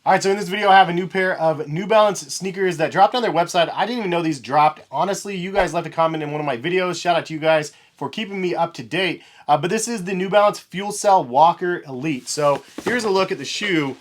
All right, so in this video, I have a new pair of New Balance sneakers that dropped on their website. I didn't even know these dropped. Honestly, you guys left a comment in one of my videos. Shout out to you guys for keeping me up to date. But this is the New Balance FuelCell Walker Elite. So here's a look at the shoe.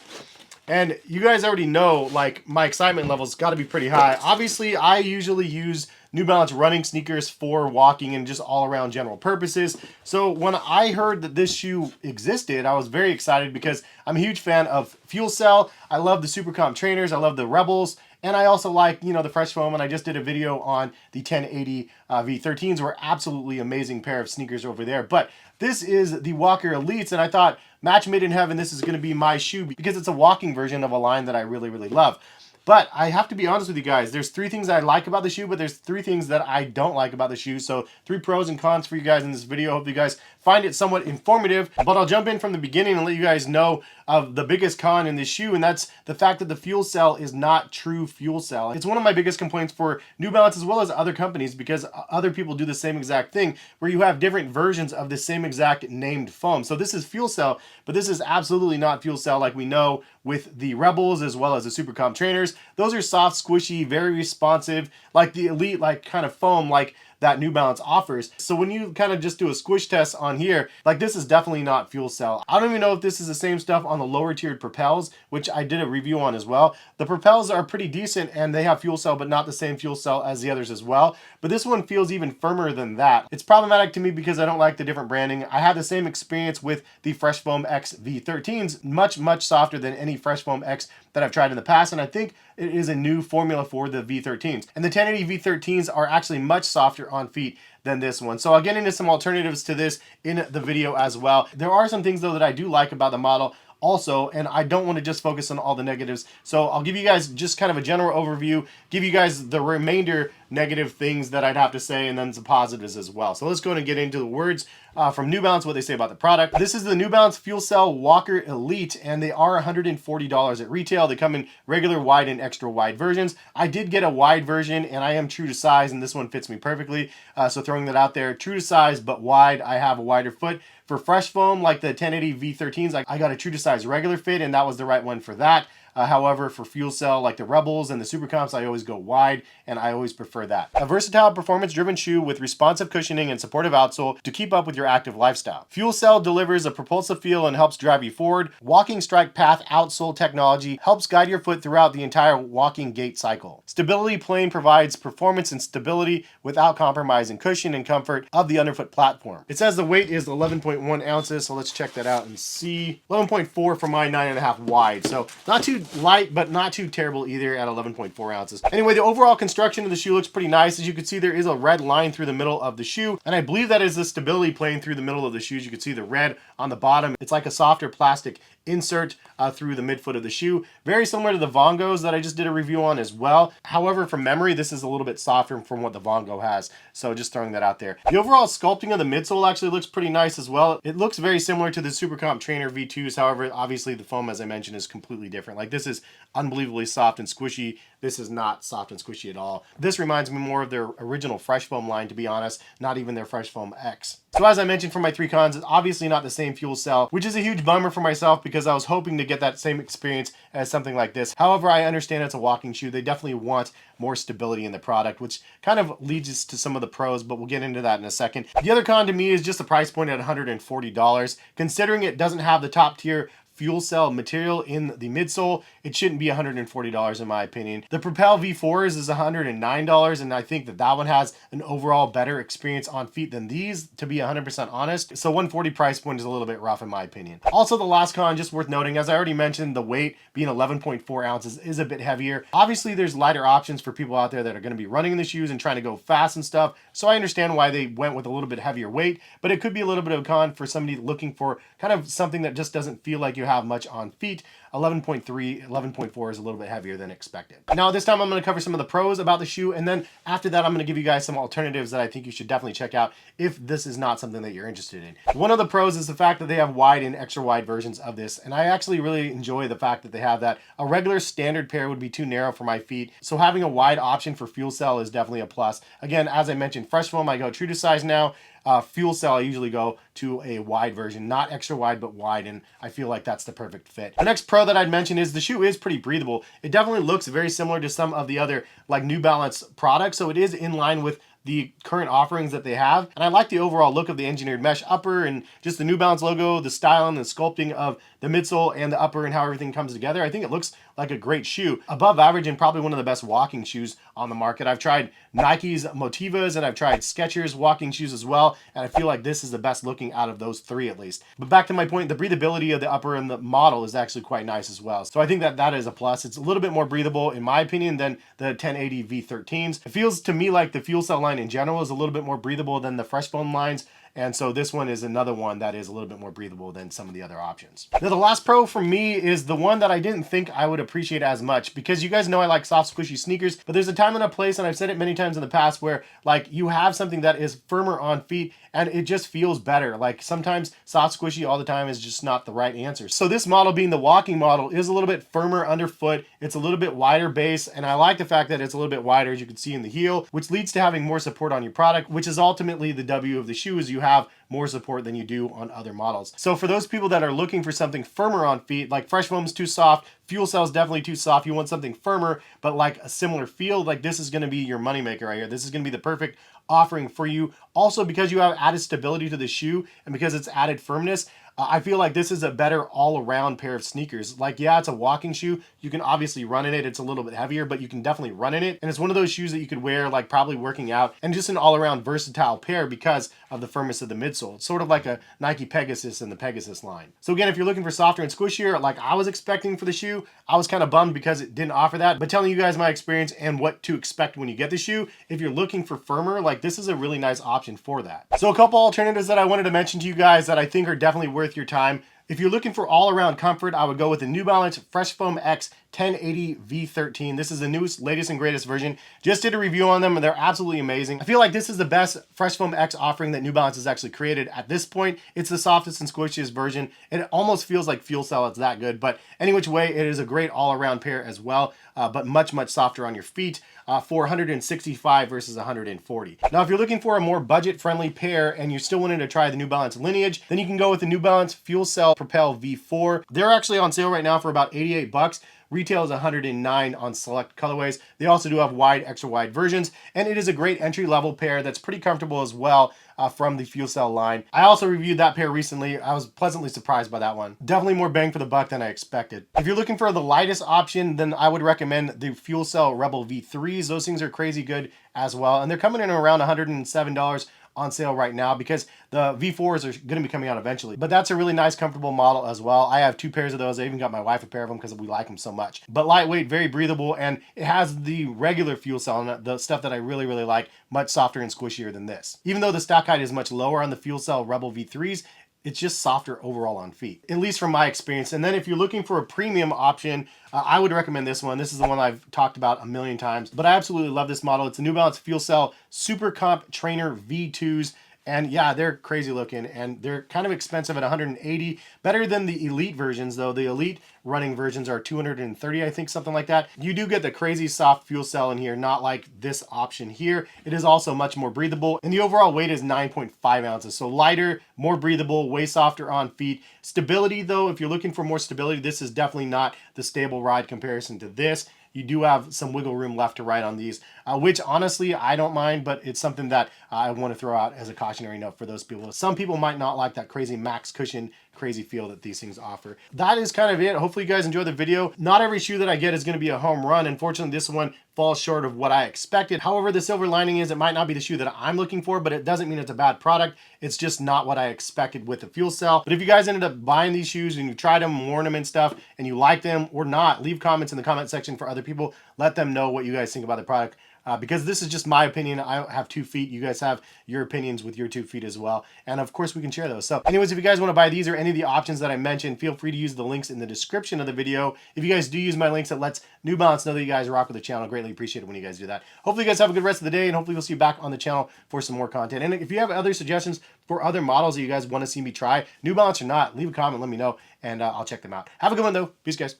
And you guys already know, like, my excitement level's got to be pretty high. Obviously, I usually use New Balance running sneakers for walking and just all around general purposes. So when I heard that this shoe existed, I was very excited because I'm a huge fan of FuelCell. I love the Super Comp trainers. I love the Rebels. And I also like, you know, the Fresh Foam, and I just did a video on the 1080 V13s. Were absolutely amazing pair of sneakers over there. But this is the Walker Elites, and I thought, match made in heaven, this is going to be my shoe because it's a walking version of a line that I really, really love. But I have to be honest with you guys. There's three things I like about the shoe, but there's three things that I don't like about the shoe. So 3 pros and cons for you guys in this video. Hope you guys find it somewhat informative. But I'll jump in from the beginning and let you guys know of the biggest con in this shoe, and that's the fact that the fuel cell is not true fuel cell. It's one of my biggest complaints for New Balance as well as other companies, because other people do the same exact thing where you have different versions of the same exact named foam. So this is fuel cell, but this is absolutely not fuel cell like we know with the Rebels as well as the Super Comp trainers. Those are soft, squishy, very responsive, like the Elite, like kind of foam like that New Balance offers. So when you kind of just do a squish test on here, like, this is definitely not fuel cell. I don't even know if this is the same stuff on the lower tiered Propells, which I did a review on as well. The Propells are pretty decent and they have fuel cell, but not the same fuel cell as the others as well. But this one feels even firmer than that. It's problematic to me because I don't like the different branding. I had the same experience with the Fresh Foam X V13s, much softer than any Fresh Foam X that I've tried in the past, and I think it is a new formula for the V13s. And the 1080 V13s are actually much softer on feet than this one. So I'll get into some alternatives to this in the video as well. There are some things though that I do like about the model also, and I don't want to just focus on all the negatives. So I'll give you guys just kind of a general overview, give you guys the remainder negative things that I'd have to say, and then some positives as well. So let's go ahead and get into the words from New Balance, what they say about the product. This is the New Balance FuelCell Walker Elite, and they are $140 at retail. They come in regular, wide, and extra wide versions. I did get a wide version, and I am true to size, and this one fits me perfectly. So throwing that out there, true to size, but wide. I have a wider foot. For Fresh Foam, like the 1080 V13s, I got a true to size regular fit, and that was the right one for that. However, for fuel cell, like the Rebels and the Super Comps, I always go wide, and I always prefer that. A versatile, performance-driven shoe with responsive cushioning and supportive outsole to keep up with your active lifestyle. Fuel Cell delivers a propulsive feel and helps drive you forward. Walking strike path outsole technology helps guide your foot throughout the entire walking gait cycle. Stability Plane provides performance and stability without compromising cushion and comfort of the underfoot platform. It says the weight is 11.1 ounces, so let's check that out and see. 11.4 for my 9.5 wide, so not too light, but not too terrible either at 11.4 ounces. Anyway, the overall construction of the shoe looks pretty nice. As you can see, there is a red line through the middle of the shoe, and I believe that is the stability plane through the middle of the shoes. You can see the red on the bottom. It's like a softer plastic insert through the midfoot of the shoe. Very similar to the Vongos that I just did a review on as well. However, from memory, this is a little bit softer from what the Vongo has. So just throwing that out there. The overall sculpting of the midsole actually looks pretty nice as well. It looks very similar to the Super Comp TrainerV2s. However, obviously the foam, as I mentioned, is completely different. Like, this is unbelievably soft and squishy. This is not soft and squishy at all. This reminds me more of their original Fresh Foam line, to be honest, not even their Fresh Foam X. So as I mentioned for my 3 cons, it's obviously not the same fuel cell, which is a huge bummer for myself because I was hoping to get that same experience as something like this. However, I understand it's a walking shoe. They definitely want more stability in the product, which kind of leads us to some of the pros, but we'll get into that in a second. The other con to me is just the price point at $140. Considering it doesn't have the top tier fuel cell material in the midsole, it shouldn't be $140 in my opinion. The Propel V4s is $109, and I think that one has an overall better experience on feet than these, to be 100% honest. So 140 price point is a little bit rough in my opinion. Also, the last con, just worth noting, as I already mentioned, the weight being 11.4 ounces is a bit heavier. Obviously, there's lighter options for people out there that are going to be running in the shoes and trying to go fast and stuff. So I understand why they went with a little bit heavier weight, but it could be a little bit of a con for somebody looking for kind of something that just doesn't feel like you have much on feet. 11.3, 11.4 is a little bit heavier than expected. Now this time I'm going to cover some of the pros about the shoe, and then after that I'm going to give you guys some alternatives that I think you should definitely check out if this is not something that you're interested in. One of the pros is the fact that they have wide and extra wide versions of this, and I actually really enjoy the fact that they have that. A regular standard pair would be too narrow for my feet, so having a wide option for fuel cell is definitely a plus. Again, as I mentioned, Fresh Foam, I go true to size now. FuelCell, I usually go to a wide version, not extra wide, but wide, and I feel like that's the perfect fit. The next pro that I'd mention is the shoe is pretty breathable. It definitely looks very similar to some of the other like New Balance products, so it is in line with the current offerings that they have. And I like the overall look of the engineered mesh upper and just the New Balance logo, the style and the sculpting of the midsole and the upper and how everything comes together. I think it looks like a great shoe. Above average and probably one of the best walking shoes on the market. I've tried Nike's Motivas and I've tried Skechers walking shoes as well. And I feel like this is the best looking out of those three at least. But back to my point, the breathability of the upper and the model is actually quite nice as well. So I think that that is a plus. It's a little bit more breathable in my opinion than the 1080 V13s. It feels to me like the FuelCell line in general is a little bit more breathable than the Fresh Foam lines. And so this one is another one that is a little bit more breathable than some of the other options. Now the last pro for me is the one that I didn't think I would appreciate as much, because you guys know I like soft squishy sneakers, but there's a time and a place, and I've said it many times in the past, where like you have something that is firmer on feet and it just feels better. Like sometimes soft squishy all the time is just not the right answer. So this model, being the walking model, is a little bit firmer underfoot. It's a little bit wider base, and I like the fact that it's a little bit wider, as you can see in the heel, which leads to having more support on your product, which is ultimately the W of the shoe, is you have more support than you do on other models. So for those people that are looking for something firmer on feet, like Fresh Foam's too soft, FuelCell is definitely too soft, you want something firmer, but like a similar feel, like this is gonna be your moneymaker right here. This is gonna be the perfect offering for you. Also, because you have added stability to the shoe and because it's added firmness, I feel like this is a better all-around pair of sneakers. Like, yeah, it's a walking shoe. You can obviously run in it. It's a little bit heavier, but you can definitely run in it. And it's one of those shoes that you could wear, like probably working out, and just an all-around versatile pair because of the firmness of the midsole. It's sort of like a Nike Pegasus in the Pegasus line. So again, if you're looking for softer and squishier, like I was expecting for the shoe, I was kind of bummed because it didn't offer that. But telling you guys my experience and what to expect when you get the shoe, if you're looking for firmer, like this is a really nice option for that. So a couple alternatives that I wanted to mention to you guys that I think are definitely worth your time. If you're looking for all-around comfort, I would go with the New Balance Fresh Foam X 1080 V13. This is the newest, latest, and greatest version. Just did a review on them, and they're absolutely amazing. I feel like this is the best Fresh Foam X offering that New Balance has actually created at this point. It's the softest and squishiest version, and it almost feels like FuelCell. It's that good, but any which way, it is a great all-around pair as well, but much, much softer on your feet. For 165 versus 140. Now, if you're looking for a more budget-friendly pair and you're still wanting to try the New Balance lineage, then you can go with the New Balance FuelCell Propel V4. They're actually on sale right now for about 88 bucks. Retail is 109 on select colorways. They also do have wide, extra wide versions, and it is a great entry-level pair that's pretty comfortable as well from the FuelCell line. I also reviewed that pair recently. I was pleasantly surprised by that one. Definitely more bang for the buck than I expected. If you're looking for the lightest option, then I would recommend the FuelCell Rebel V3s. Those things are crazy good as well, and they're coming in around $107 on sale right now because the V4s are going to be coming out eventually. But that's a really nice, comfortable model as well. I have two pairs of those. I even got my wife a pair of them because we like them so much. But lightweight, very breathable, and it has the regular FuelCell, and the stuff that I really, really like, much softer and squishier than this. Even though the stock height is much lower on the FuelCell Rebel V3s, it's just softer overall on feet, at least from my experience. And then if you're looking for a premium option, I would recommend this one. This is the one I've talked about a million times, but I absolutely love this model. It's a New Balance FuelCell Super Comp Trainer V2s. And yeah, they're crazy looking, and they're kind of expensive at 180. Better than the Elite versions, though. The Elite running versions are 230, I think, something like that. You do get the crazy soft FuelCell in here, not like this option here. It is also much more breathable, and the overall weight is 9.5 ounces. So lighter, more breathable, way softer on feet. Stability, though, if you're looking for more stability, this is definitely not the stable ride comparison to this. You do have some wiggle room left to right on these, which honestly, I don't mind, but it's something that I want to throw out as a cautionary note for those people. Some people might not like that crazy max cushion, crazy feel that these things offer. That is kind of it. Hopefully you guys enjoyed the video. Not every shoe that I get is going to be a home run. Unfortunately, this one falls short of what I expected. However, the silver lining is it might not be the shoe that I'm looking for, but it doesn't mean it's a bad product. It's just not what I expected with the FuelCell. But if you guys ended up buying these shoes and you tried them, worn them and stuff, and you like them or not, leave comments in the comment section for other people. Let them know what you guys think about the product. Because this is just my opinion. I have 2 feet. You guys have your opinions with your 2 feet as well. And of course we can share those. So anyways, if you guys want to buy these or any of the options that I mentioned, feel free to use the links in the description of the video. If you guys do use my links, it lets New Balance know that you guys rock with the channel. Greatly appreciate it when you guys do that. Hopefully you guys have a good rest of the day, and hopefully we'll see you back on the channel for some more content. And if you have other suggestions for other models that you guys want to see me try, New Balance or not, leave a comment, let me know, and I'll check them out. Have a good one though. Peace guys.